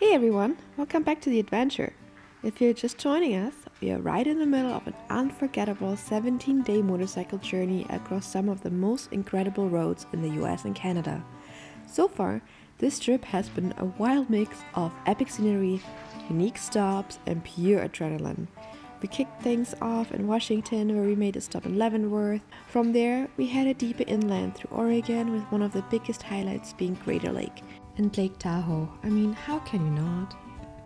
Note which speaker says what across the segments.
Speaker 1: Hey everyone, welcome back to the adventure. If you're just joining us, we are right in the middle of an unforgettable 17-day motorcycle journey across some of the most incredible roads in the US and Canada. So far, this trip has been a wild mix of epic scenery, unique stops, and pure adrenaline. We kicked things off in Washington, where we made a stop in Leavenworth. From there, we headed deeper inland through Oregon, with one of the biggest highlights being Crater Lake and Lake Tahoe. I mean, how can you not?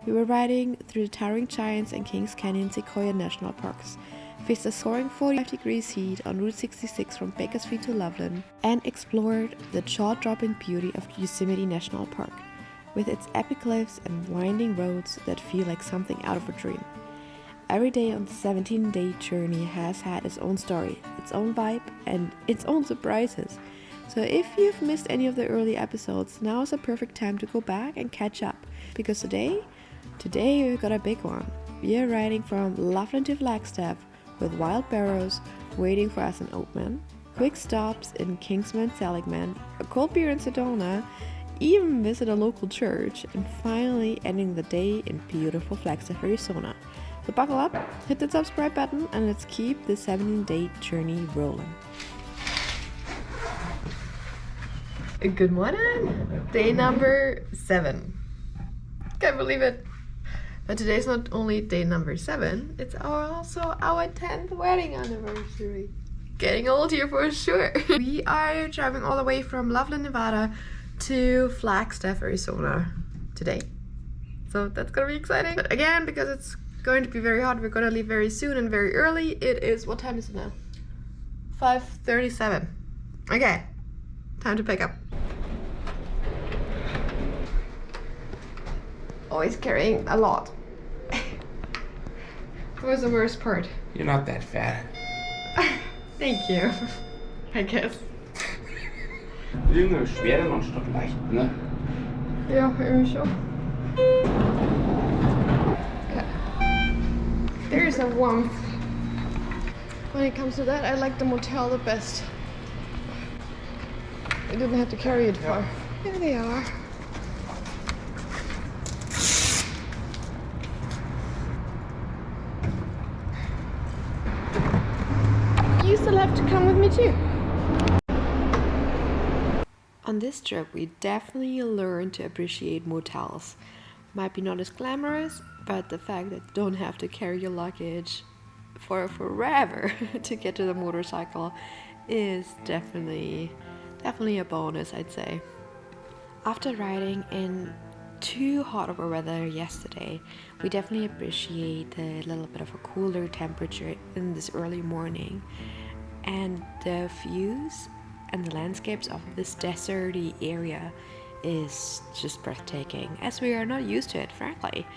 Speaker 1: We were riding through the Towering Giants and Kings Canyon Sequoia National Parks, faced a soaring 45 degrees heat on Route 66 from Bakersfield to Laughlin, and explored the jaw-dropping beauty of Yosemite National Park, with its epic cliffs and winding roads that feel like something out of a dream. Every day on the 17-day journey has had its own story, its own vibe, and its own surprises. So if you've missed any of the early episodes, now is a perfect time to go back and catch up, because today we've got a big one. We are riding from Laughlin to Flagstaff with wild Burros waiting for us in Oatman, quick stops in Kingman and Seligman, a cold beer in Sedona, even visit a local church, and finally ending the day in beautiful Flagstaff, Arizona. So buckle up, hit the subscribe button, and let's keep the 17-day journey rolling. Good morning! Day number 7. Can't believe it! But today's not only day number 7, it's also our 10th wedding anniversary. Getting old here for sure. We are driving all the way from Laughlin, Nevada to Flagstaff, Arizona today. So that's gonna be exciting. But again, because it's going to be very hot, we're gonna leave very soon and very early. It is, what time is it now? 5:37. Okay, time to pick up. Always carrying a lot. What was the worst part?
Speaker 2: You're not that fat.
Speaker 1: Thank you. I guess.
Speaker 2: Jünger, schwer und statt leicht, ne?
Speaker 1: Ja, irgendwie schon. Okay. There is a warmth. When it comes to that, I like the motel the best. I didn't have to carry it far. Here they are. You still have to come with me too. On this trip, we definitely learned to appreciate motels. Might be not as glamorous, but the fact that you don't have to carry your luggage for forever to get to the motorcycle is definitely a bonus, I'd say. After riding in too hot of a weather yesterday, we definitely appreciate the little bit of a cooler temperature in this early morning, and the views and the landscapes of this deserty area is just breathtaking, as we are not used to it, frankly.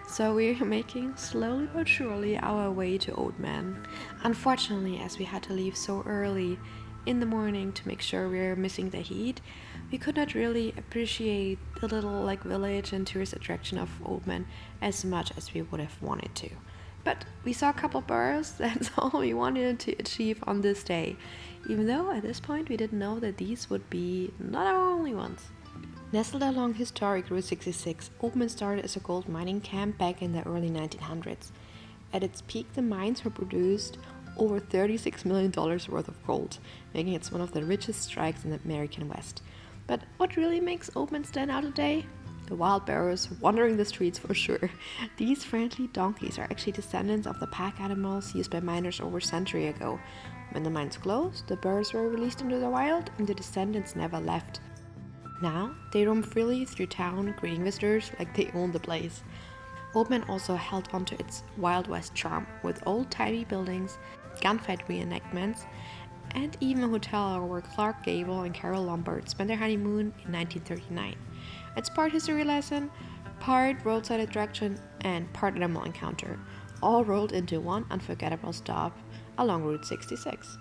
Speaker 1: So we're making slowly but surely our way to Oatman. Unfortunately, as we had to leave so early in the morning to make sure we're missing the heat, we could not really appreciate the little village and tourist attraction of Oatman as much as we would have wanted to. But we saw a couple Burros. That's all we wanted to achieve on this day, even though at this point we didn't know that these would be not our only ones. Nestled along historic Route 66, Oatman started as a gold mining camp back in the early 1900s. At its peak, the mines were produced over $36 million worth of gold, making it one of the richest strikes in the American West. But what really makes Oatman stand out today? The wild Burros wandering the streets for sure. These friendly donkeys are actually descendants of the pack animals used by miners over a century ago. When the mines closed, the Burros were released into the wild and the descendants never left. Now, they roam freely through town, greeting visitors like they own the place. Oatman also held onto its Wild West charm, with old-timey buildings, gunfight reenactments, and even a hotel where Clark Gable and Carol Lombard spent their honeymoon in 1939. It's part history lesson, part roadside attraction, and part animal encounter, all rolled into one unforgettable stop along Route 66.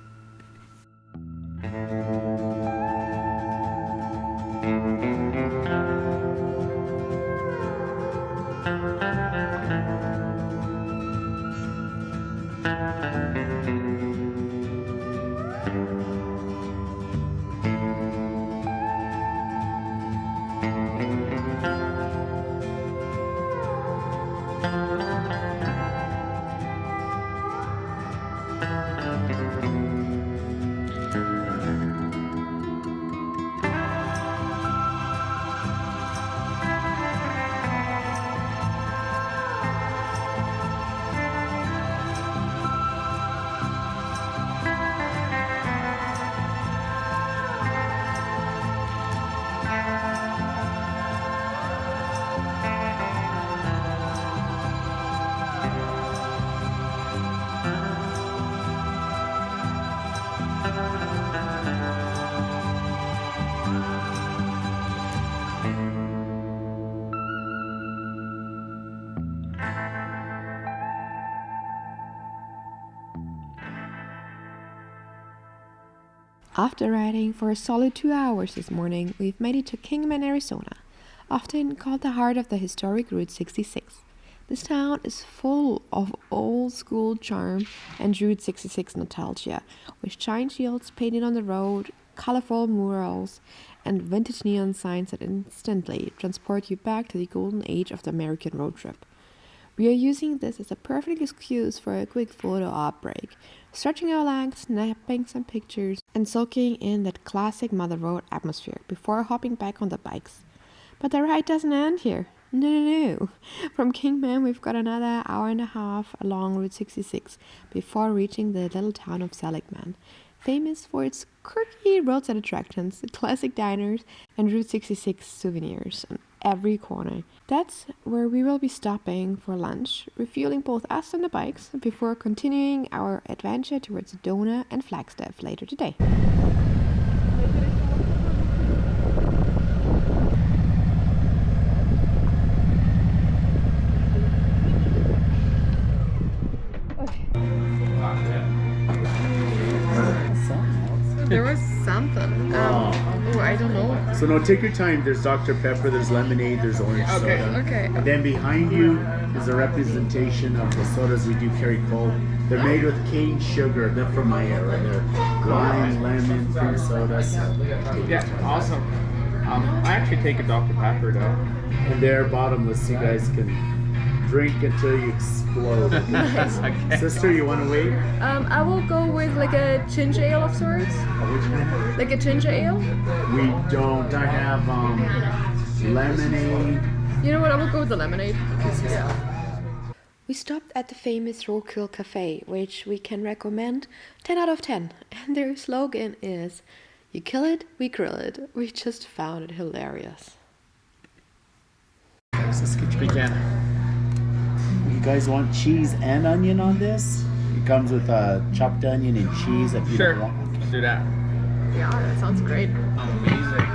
Speaker 1: After riding for a solid 2 hours this morning, we've made it to Kingman, Arizona, often called the heart of the historic Route 66. This town is full of old-school charm and Route 66 nostalgia, with giant shields painted on the road, colorful murals, and vintage neon signs that instantly transport you back to the golden age of the American road trip. We are using this as a perfect excuse for a quick photo op break, stretching our legs, snapping some pictures, and soaking in that classic Mother Road atmosphere before hopping back on the bikes. But the ride doesn't end here. No. From Kingman, we've got another hour and a half along Route 66 before reaching the little town of Seligman, famous for its quirky roadside attractions, classic diners, and Route 66 souvenirs on every corner. That's where we will be stopping for lunch, refueling both us and the bikes before continuing our adventure towards Sedona and Flagstaff later today. There was something. I don't know.
Speaker 3: So no, take your time. There's Dr. Pepper, there's lemonade, there's orange soda.
Speaker 1: Okay.
Speaker 3: And then behind you is a representation of the sodas we do carry cold. They're made with cane sugar. They're from my era. They're lime, lemon, cream sodas.
Speaker 4: Yeah, awesome. I actually take a Dr. Pepper though.
Speaker 3: And they're bottomless, so you guys can drink until you explode.
Speaker 4: Okay.
Speaker 3: Sister, you want to wait?
Speaker 1: I will go with like a ginger ale of sorts.
Speaker 3: Which one?
Speaker 1: Like a ginger ale.
Speaker 3: We don't. I have lemonade.
Speaker 1: You know what? I will go with the lemonade. We stopped at the famous Roadkill Cafe, which we can recommend 10 out of 10. And their slogan is, "You kill it, we grill it." We just found it hilarious.
Speaker 3: Let's get you again. You guys want cheese and onion on this? It comes with chopped onion and cheese if you
Speaker 4: Sure,
Speaker 3: don't want.
Speaker 4: let's do that.
Speaker 1: Yeah, that sounds great.
Speaker 4: Amazing.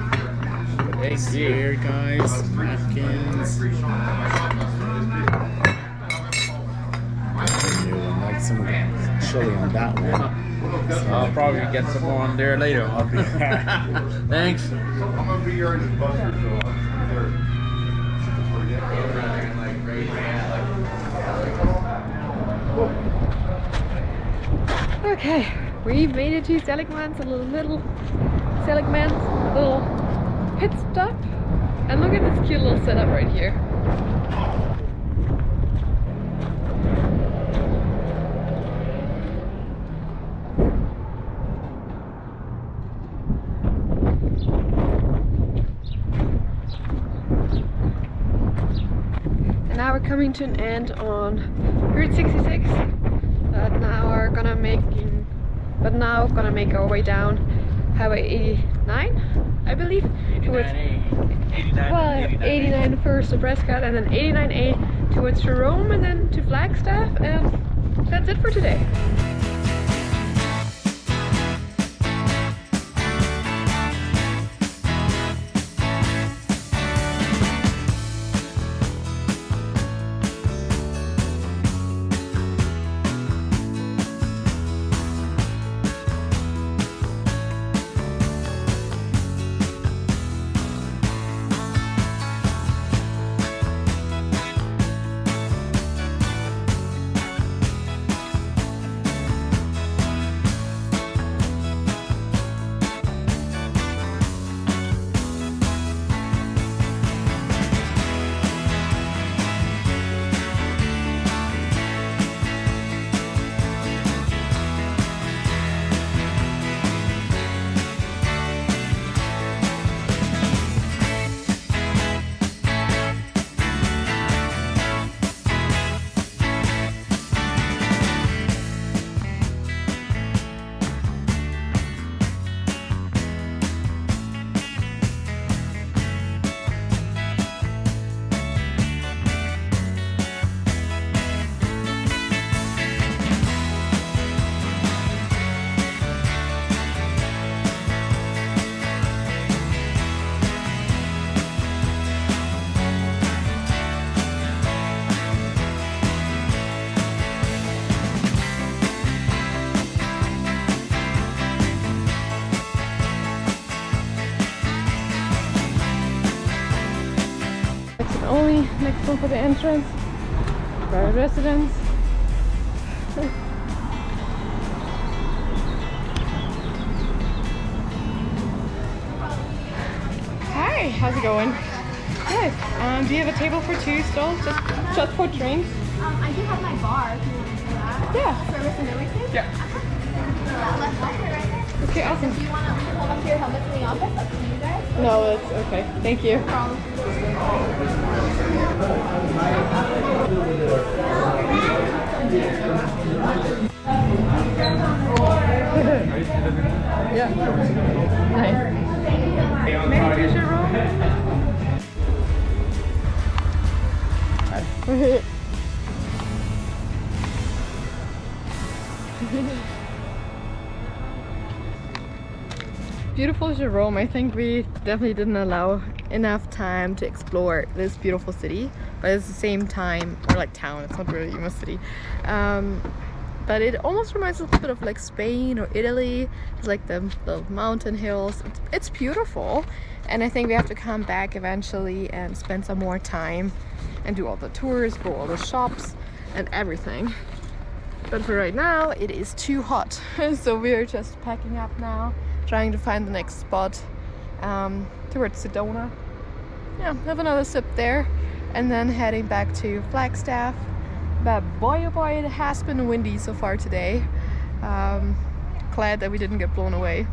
Speaker 3: Thanks here, guys. Napkins. Like some chili on that one. So
Speaker 4: I'll probably get some more on there later.
Speaker 3: I'll be back.
Speaker 4: Thanks.
Speaker 1: Okay, we made it to Seligman's, a little pit stop. And look at this cute little setup right here. And now we're coming to an end on Route 66. But now gonna make our way down Highway 89, I believe, towards 89 first to Prescott, and then 89A towards Jerome, and then to Flagstaff, and that's it for today.
Speaker 5: next one for the entrance. Private residence. Hi, how's it going? Good. Do you have a table for two still? Just for drinks?
Speaker 6: I do have my bar if you want to do that.
Speaker 5: Yeah.
Speaker 6: Service and everything?
Speaker 5: Yeah.
Speaker 6: Yeah, let's go right there.
Speaker 5: Okay, awesome.
Speaker 6: Do you want to hold up to your helmets in the office? Up to you guys.
Speaker 5: No, that's okay. Thank you. Yeah. Nice. Maybe Jerome? Beautiful Jerome. I think we definitely didn't allow enough time to explore this beautiful city, but at the same time, or like town, it's not really even a city. But it almost reminds us a bit of like Spain or Italy. It's like the mountain hills. It's beautiful, and I think we have to come back eventually and spend some more time and do all the tours, go all the shops and everything. But for right now, it is too hot, so we are just packing up now, trying to find the next spot towards Sedona. Yeah, have another sip there, and then heading back to Flagstaff. But boy oh boy, it has been windy so far today. Glad that we didn't get blown away.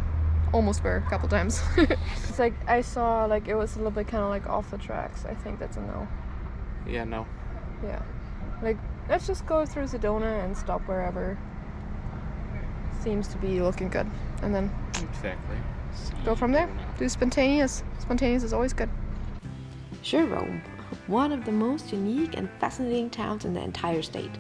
Speaker 5: Almost were a couple times. It's like I saw like it was a little bit kind of like off the tracks. I think that's a no.
Speaker 4: Yeah, no.
Speaker 5: Yeah, like let's just go through Sedona and stop wherever seems to be looking good, and then
Speaker 4: Exactly.
Speaker 5: go from there. Do spontaneous. Spontaneous is always good.
Speaker 1: Jerome, one of the most unique and fascinating towns in the entire state.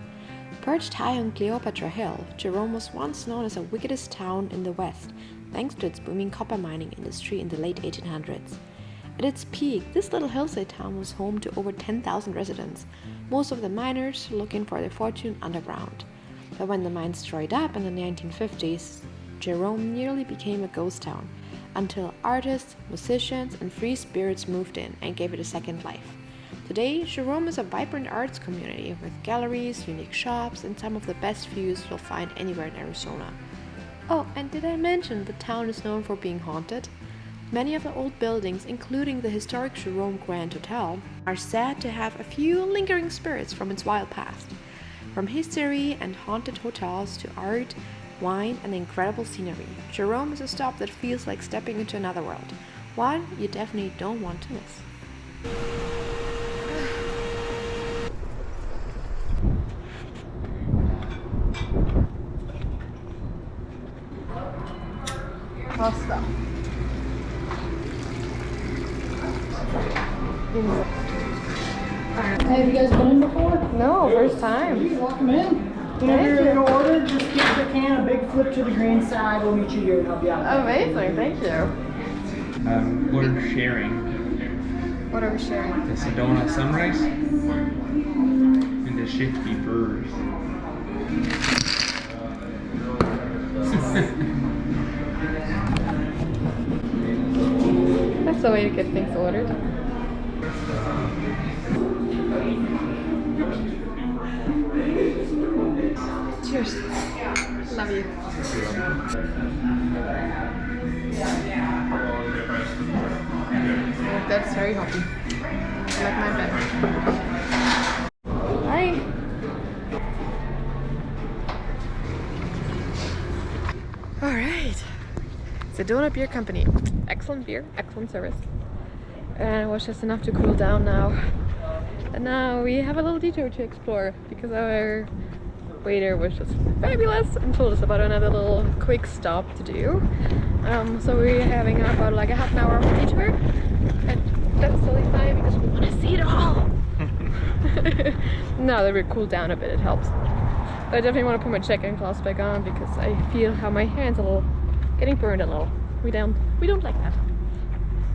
Speaker 1: Perched high on Cleopatra Hill, Jerome was once known as the wickedest town in the West, thanks to its booming copper mining industry in the late 1800s. At its peak, this little hillside town was home to over 10,000 residents, most of the miners looking for their fortune underground. But when the mines dried up in the 1950s, Jerome nearly became a ghost town, until artists, musicians, and free spirits moved in and gave it a second life. Today, Jerome is a vibrant arts community with galleries, unique shops, and some of the best views you'll find anywhere in Arizona. Oh, and did I mention the town is known for being haunted? Many of the old buildings, including the historic Jerome Grand Hotel, are said to have a few lingering spirits from its wild past. From history and haunted hotels to art, wine, and incredible scenery, Jerome is a stop that feels like stepping into another world, one you definitely don't want to miss.
Speaker 5: Pasta.
Speaker 7: Have you guys been in before?
Speaker 5: No, first time.
Speaker 7: Please welcome in. Whenever you're ready to order, just give the can a big flip to the green side. We'll meet you here and help you out.
Speaker 5: Amazing, thank you.
Speaker 4: We're sharing
Speaker 5: What are we sharing?
Speaker 4: the Sedona Sunrise and the Shifty Burros.
Speaker 5: That's the way to get things ordered. Cheers. Love you. Oh, that's very hoppy. I like mine better. Hi. Alright. Sedona Beer Company. Excellent beer, excellent service. And it was just enough to cool down now. And now we have a little detour to explore because our waiter was just fabulous and told us about another little quick stop to do. So we're having about like a half an hour of a detour, and that's totally fine because we want to see it all. Now that we're cooled down a bit, it helps. But I definitely want to put my check-in cloths back on because I feel how my hands are a little getting burned a little. We don't like that.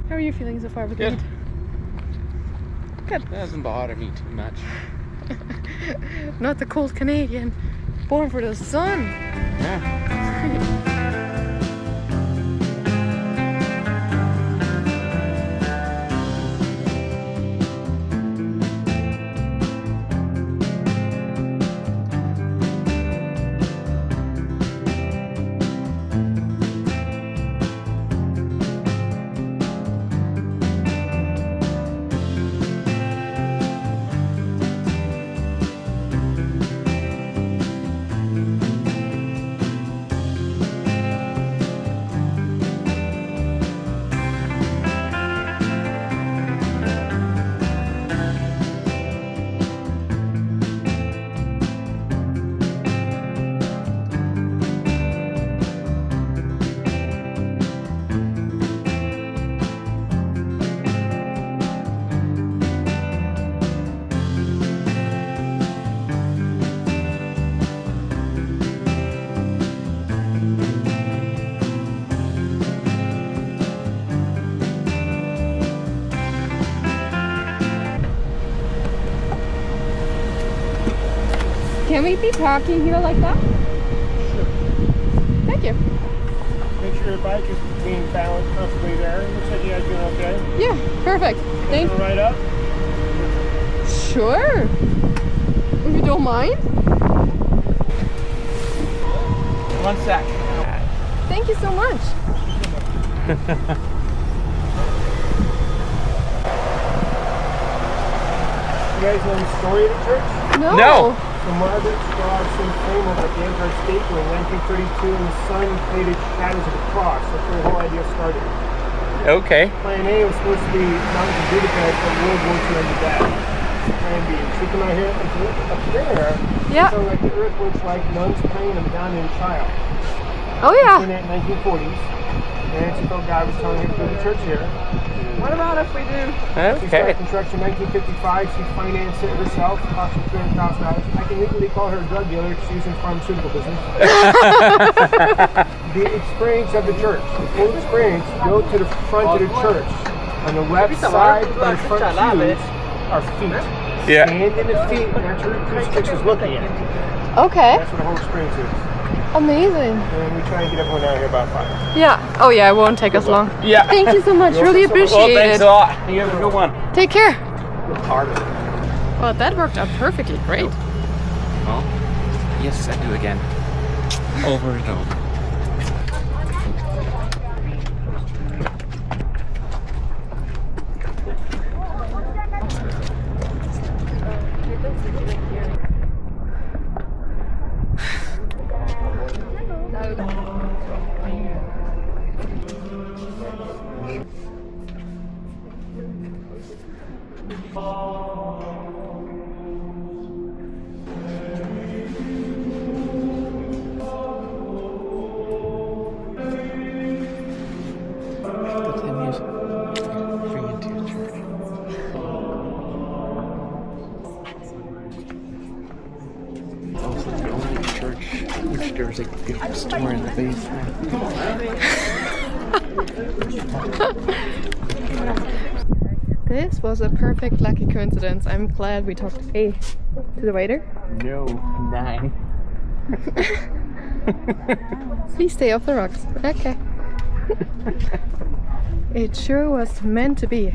Speaker 5: How are you feeling so far with
Speaker 4: Good.
Speaker 5: it? Good.
Speaker 4: That doesn't bother me too much.
Speaker 5: Not the cold Canadian, born for the sun.
Speaker 4: Yeah.
Speaker 5: Can we be parking here like that? Thank you.
Speaker 8: Make sure your bike is being balanced comfortably there. Looks like you guys doing okay.
Speaker 5: Yeah, perfect. Thank you.
Speaker 8: Right up.
Speaker 5: Sure. If you don't mind.
Speaker 4: One sec.
Speaker 5: Thank you so much.
Speaker 8: You guys know the story of the church?
Speaker 4: No.
Speaker 8: So Margaret Strawson Kramer at the Empire State Wing in 1932, and the sun faded shadows of the cross. That's where the whole idea started.
Speaker 4: Okay.
Speaker 8: Plan A was supposed to be Mountain of Budapest, but World War II ended that. Plan B. So you come out here up there.
Speaker 5: Yeah.
Speaker 8: So like the earth looks like nuns praying a Madonna child.
Speaker 5: Oh yeah.
Speaker 8: In the 1940s. And she felt God was telling her to build a church here.
Speaker 5: What about if we do?
Speaker 8: She started construction in 1955. She financed it herself, cost her $300,000. I can legally call her a drug dealer. She's in the pharmaceutical business. The experience of the church. The full experience, go to the front of the church. On the left side of the front pews are feet.
Speaker 4: Yeah.
Speaker 8: Stand in the feet, and that's what the crucifix is looking at.
Speaker 5: Okay.
Speaker 8: That's what the whole experience is.
Speaker 5: Amazing.
Speaker 8: And we try and get everyone out here about 5.
Speaker 5: Yeah. Oh yeah, it won't take us long.
Speaker 4: Yeah.
Speaker 5: Thank you so much. Really appreciate
Speaker 4: Well, thanks
Speaker 5: it.
Speaker 4: a lot. You have a good one.
Speaker 5: Take care.
Speaker 8: Harder.
Speaker 5: Well, that worked out perfectly great.
Speaker 4: Well, yes, I do again. Over and over. There's a gift store in the basement.
Speaker 5: This was a perfect lucky coincidence. I'm glad we talked to the waiter.
Speaker 4: No, 9.
Speaker 5: Please stay off the rocks. Okay. It sure was meant to be.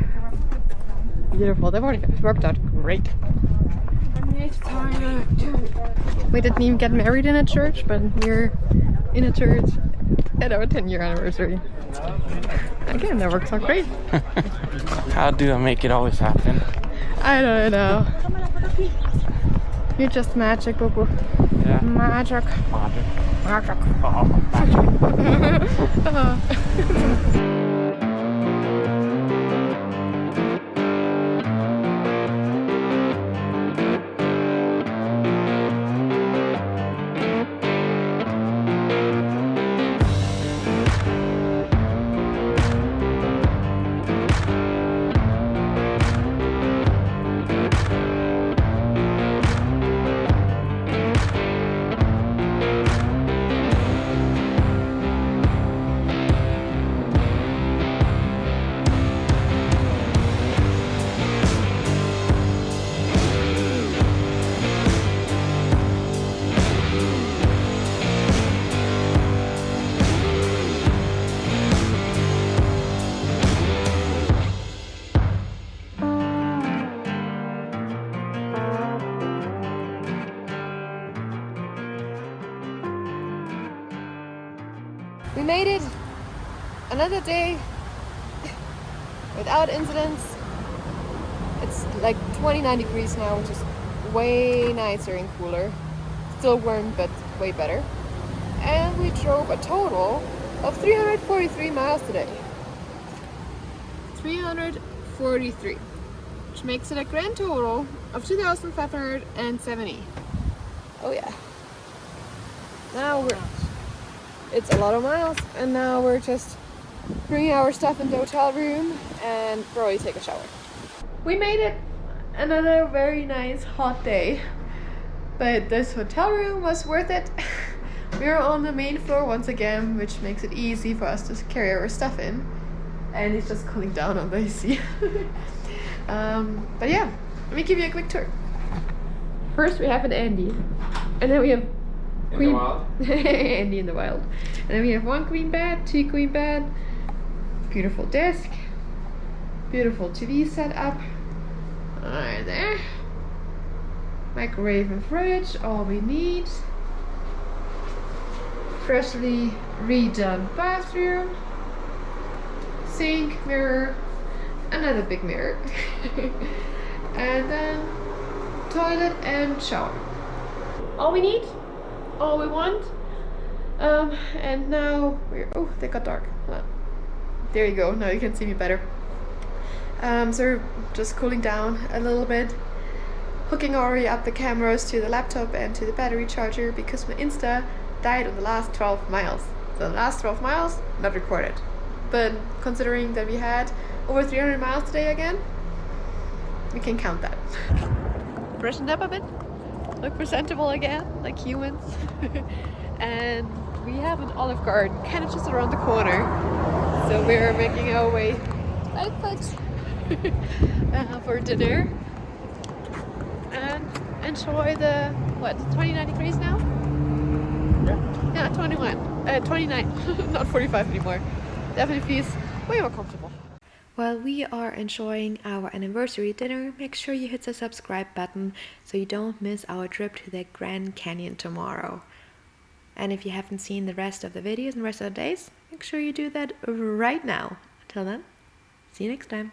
Speaker 5: Beautiful. That worked out great. We didn't even get married in a church, but we're in a church at our 10-year anniversary. Again, that works out great.
Speaker 4: How do I make it always happen?
Speaker 5: I don't know. You're just magic, boo boo.
Speaker 4: Yeah.
Speaker 5: Magic.
Speaker 4: Magic.
Speaker 5: Magic.
Speaker 4: Oh, magic.
Speaker 5: We made it. Another day without incidents. It's like 29 degrees now, which is way nicer and cooler. Still warm, but way better. And we drove a total of 343 miles today. 343, which makes it a grand total of 2,570. Oh yeah. Now it's a lot of miles, and now we're just bringing our stuff in the hotel room and probably take a shower. We made it. Another very nice hot day, but this hotel room was worth it. We're on the main floor once again, which makes it easy for us to carry our stuff in, and it's just cooling down on the AC. But yeah, let me give you a quick tour. First we have an Andy. And then we have
Speaker 4: In the wild?
Speaker 5: Andy in the wild. And then we have 1 queen bed, 2 queen bed, beautiful desk, beautiful TV setup. Right there. Microwave and fridge, all we need. Freshly redone bathroom. Sink, mirror, another big mirror. And then toilet and shower. All we need, all we want. And now we're, oh, they got dark. Hold on. There you go, now you can see me better. So we're just cooling down a little bit. Hooking already up the cameras to the laptop and to the battery charger because my Insta died on the last 12 miles. So the last 12 miles, not recorded. But considering that we had over 300 miles today again, we can count that. Freshened up a bit, look presentable again, like humans. And we have an Olive Garden kind of just around the corner. So we're making our way for dinner. And enjoy the, what, 29 degrees now? Yeah, 29, not 45 anymore. Definitely feels way more comfortable.
Speaker 1: While we are enjoying our anniversary dinner, make sure you hit the subscribe button so you don't miss our trip to the Grand Canyon tomorrow. And if you haven't seen the rest of the videos and the rest of the days, make sure you do that right now. Until then, see you next time.